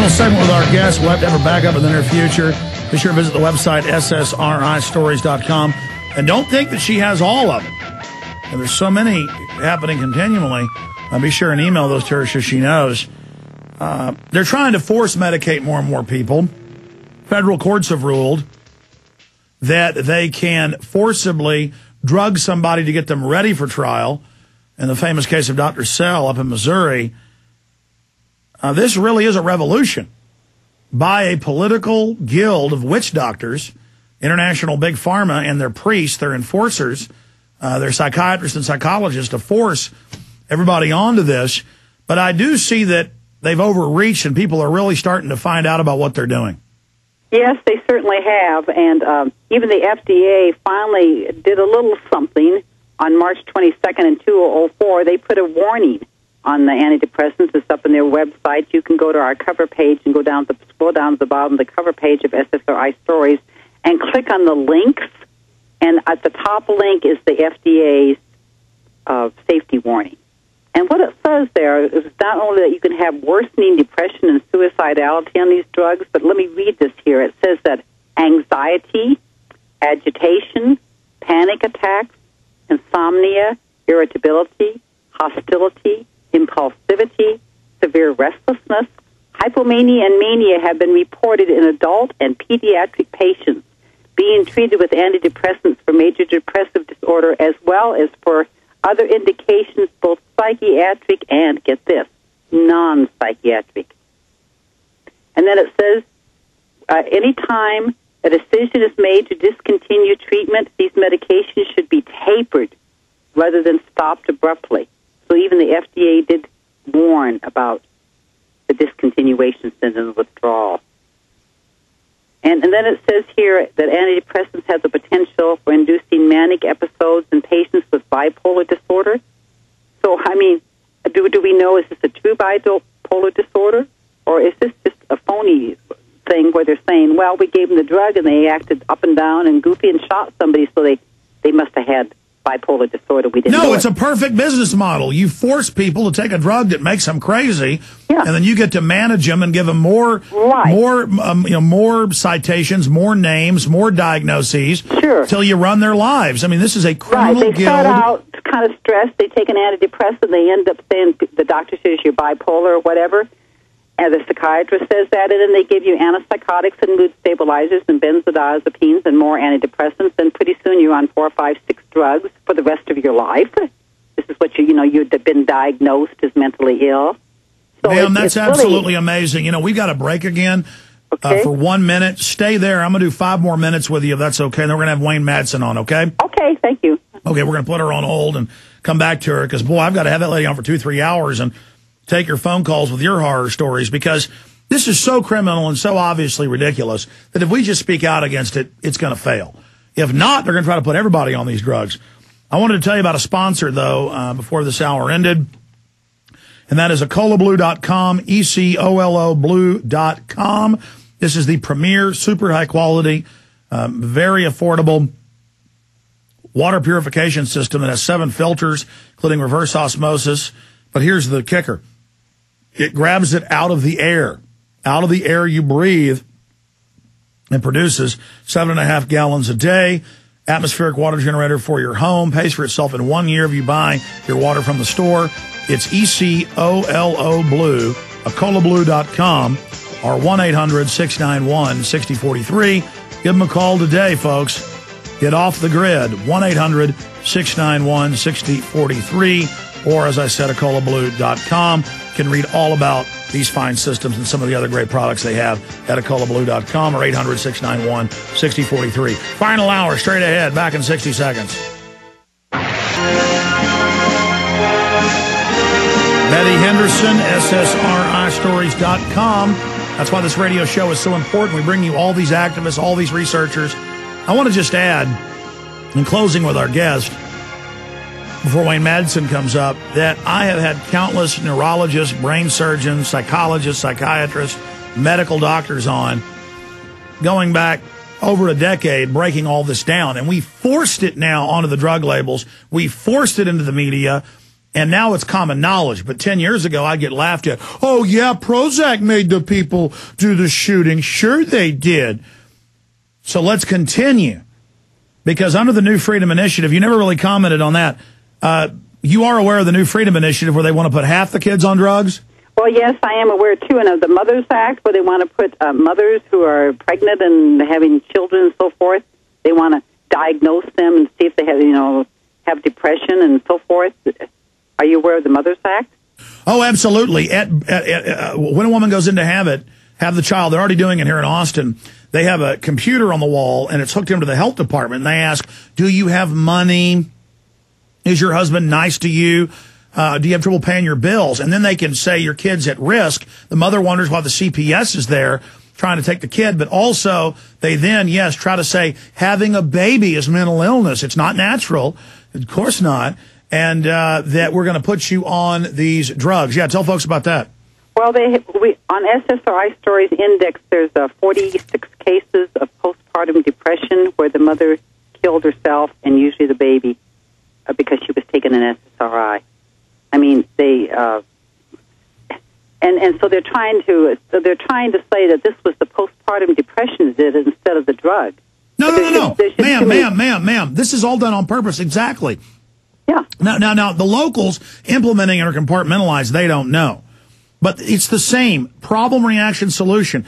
Final segment with our guest. We'll have to have her back up in the near future. Be sure to visit the website, SSRIstories.com. And don't think that she has all of it. And there's so many happening continually. Be sure and email those to her so she knows. They're trying to force medicate more and more people. Federal courts have ruled that they can forcibly drug somebody to get them ready for trial. In the famous case of Dr. Sell up in Missouri, this really is a revolution by a political guild of witch doctors, international big pharma, and their priests, their enforcers, their psychiatrists and psychologists to force everybody onto this. But I do see that they've overreached and people are really starting to find out about what they're doing. Yes, they certainly have, and even the FDA finally did a little something on March 22nd in 2004. They put a warning on the antidepressants. It's up on their website. You can go to our cover page and scroll down to the bottom of the cover page of SSRI Stories and click on the links, and at the top link is the FDA's safety warning. And what it says there is not only that you can have worsening depression and suicidality on these drugs, but let me read this here. It says that anxiety, agitation, panic attacks, insomnia, irritability, hostility, impulsivity, severe restlessness, hypomania, and mania have been reported in adult and pediatric patients being treated with antidepressants for major depressive disorder as well as for other indications, both psychiatric and, get this, non-psychiatric. And then it says, any time a decision is made to discontinue treatment, these medications should be tapered rather than stopped abruptly. So even the FDA did warn about the discontinuation syndrome and withdrawal. And then it says here that antidepressants have the potential for inducing manic episodes in patients with bipolar disorder. So, I mean, do we know, is this a true bipolar disorder? Or is this just a phony thing where they're saying, well, we gave them the drug and they acted up and down and goofy and shot somebody, so they must have had bipolar disorder. We didn't know. No, it's a perfect business model. You force people to take a drug that makes them crazy, and then you get to manage them and give them more citations, more names, more diagnoses, till you run their lives. I mean, this is a criminal guild. They start out kind of stressed. They take an antidepressant. They end up saying the doctor says you're bipolar or whatever, and the psychiatrist says that, and then they give you antipsychotics and mood stabilizers and benzodiazepines and more antidepressants, and pretty soon you're on 4, 5, 6 drugs for the rest of your life. This is what you've been diagnosed as mentally ill. So Ma'am, that's absolutely amazing. We've got a break again for 1 minute. Stay there. I'm going to do 5 more minutes with you if that's okay. And then we're going to have Wayne Madsen on, okay? Okay, thank you. Okay, we're going to put her on hold and come back to her because, boy, I've got to have that lady on for 2-3 hours and take your phone calls with your horror stories, because this is so criminal and so obviously ridiculous that if we just speak out against it, it's going to fail. If not, they're going to try to put everybody on these drugs. I wanted to tell you about a sponsor, though, before this hour ended, and that is EcoloBlue.com, ECOLO Blue.com. This is the premier, super high-quality, very affordable water purification system that has 7 filters, including reverse osmosis. But here's the kicker. It grabs it out of the air you breathe, and produces 7.5 gallons a day. Atmospheric water generator for your home. Pays for itself in 1 year if you buy your water from the store. It's ECOLO Blue, EcoloBlue.com, or 1-800-691-6043. Give them a call today, folks. Get off the grid. 1-800-691-6043. Or, as I said, EcoloBlue.com. You can read all about these fine systems and some of the other great products they have at EcoloBlue.com or 800-691-6043. Final hour, straight ahead, back in 60 seconds. Betty Henderson, SSRIstories.com. That's why this radio show is so important. We bring you all these activists, all these researchers. I want to just add, in closing with our guest, before Wayne Madsen comes up, that I have had countless neurologists, brain surgeons, psychologists, psychiatrists, medical doctors on, going back over a decade, breaking all this down. And we forced it now onto the drug labels. We forced it into the media. And now it's common knowledge. But 10 years ago, I'd get laughed at. Oh, yeah, Prozac made the people do the shooting. Sure they did. So let's continue. Because under the New Freedom Initiative, you never really commented on that. You are aware of the New Freedom Initiative where they want to put half the kids on drugs? Well, yes, I am aware, too, and of the Mothers Act, where they want to put mothers who are pregnant and having children and so forth, they want to diagnose them and see if they have depression and so forth. Are you aware of the Mothers Act? Oh, absolutely. When a woman goes in to have the child, they're already doing it here in Austin. They have a computer on the wall, and it's hooked into the health department, and they ask, do you have money? Is your husband nice to you? Do you have trouble paying your bills? And then they can say your kid's at risk. The mother wonders why the CPS is there trying to take the kid, but also they then, yes, try to say having a baby is mental illness. It's not natural. Of course not. And that we're going to put you on these drugs. Yeah, tell folks about that. Well, on SSRI Stories Index, there's 46 cases of postpartum depression where the mother killed herself and usually the baby because she was taking an SSRI. I mean, and so they're trying to say that this was the postpartum depression that did it instead of the drug. No, ma'am. This is all done on purpose. Exactly. Yeah. Now, the locals implementing it or compartmentalized, they don't know. But it's the same problem, reaction, solution.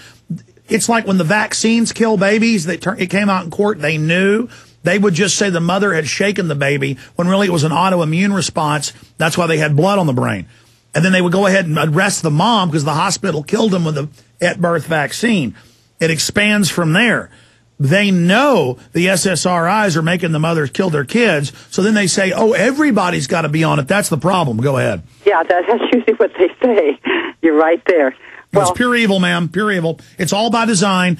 It's like when the vaccines kill babies, it came out in court, they knew. They would just say the mother had shaken the baby when really it was an autoimmune response. That's why they had blood on the brain. And then they would go ahead and arrest the mom because the hospital killed them with the at-birth vaccine. It expands from there. They know the SSRIs are making the mothers kill their kids, so then they say, oh, everybody's got to be on it. That's the problem. Go ahead. Yeah, that's usually what they say. You're right there. Well, it's pure evil, ma'am, pure evil. It's all by design.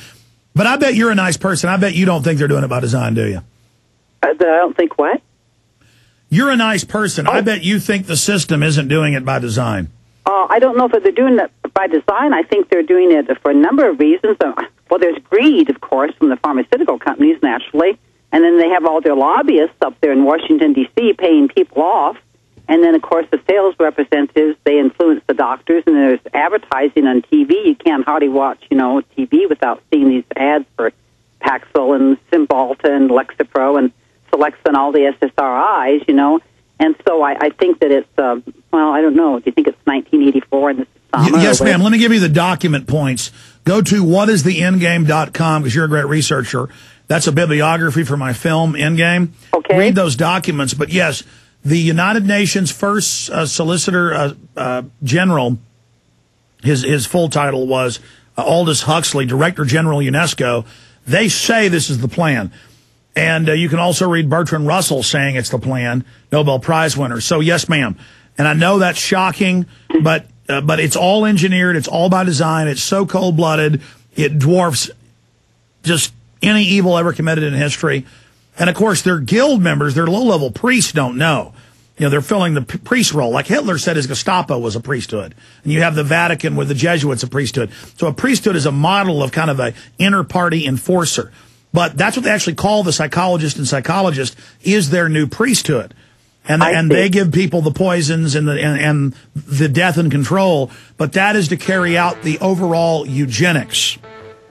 But I bet you're a nice person. I bet you don't think they're doing it by design, do you? I don't think what? You're a nice person. Oh. I bet you think the system isn't doing it by design. I don't know if they're doing it by design. I think they're doing it for a number of reasons. Well, there's greed, of course, from the pharmaceutical companies, naturally. And then they have all their lobbyists up there in Washington, D.C., paying people off. And then, of course, the sales representatives, they influence the doctors. And there's advertising on TV. You can't hardly watch, TV without seeing these ads for Paxil and Cymbalta and Lexapro and Celexa and all the SSRIs, And so I think that it's, I don't know. Do you think it's 1984 and this is summer? Yes, ma'am. Let me give you the document points. Go to whatistheendgame.com because you're a great researcher. That's a bibliography for my film, Endgame. Okay. Read those documents. But, yes, the United Nations first Solicitor General, his full title was Aldous Huxley, Director General UNESCO. They say this is the plan. And you can also read Bertrand Russell saying it's the plan, Nobel Prize winner. So, yes, ma'am. And I know that's shocking, but it's all engineered. It's all by design. It's so cold-blooded. It dwarfs just any evil ever committed in history. And, of course, their guild members, their low-level priests don't know. They're filling the priest role. Like Hitler said his Gestapo was a priesthood. And you have the Vatican with the Jesuits, a priesthood. So a priesthood is a model of kind of an inner-party enforcer. But that's what they actually call the psychologist and psychologist is their new priesthood. And they give people the poisons and the death and control. But that is to carry out the overall eugenics.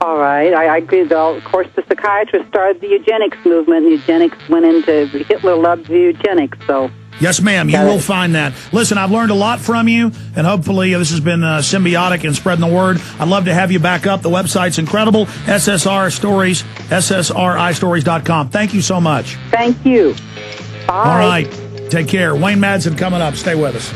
All right. I agree, though. Of course, the psychiatrists started the eugenics movement. Eugenics went into Hitler loved eugenics, so... Yes, ma'am. You will find that. Listen, I've learned a lot from you, and hopefully this has been symbiotic in spreading the word. I'd love to have you back up. The website's incredible. SSR Stories, SSRIstories.com. Thank you so much. Thank you. Bye. All right. Take care. Wayne Madsen coming up. Stay with us.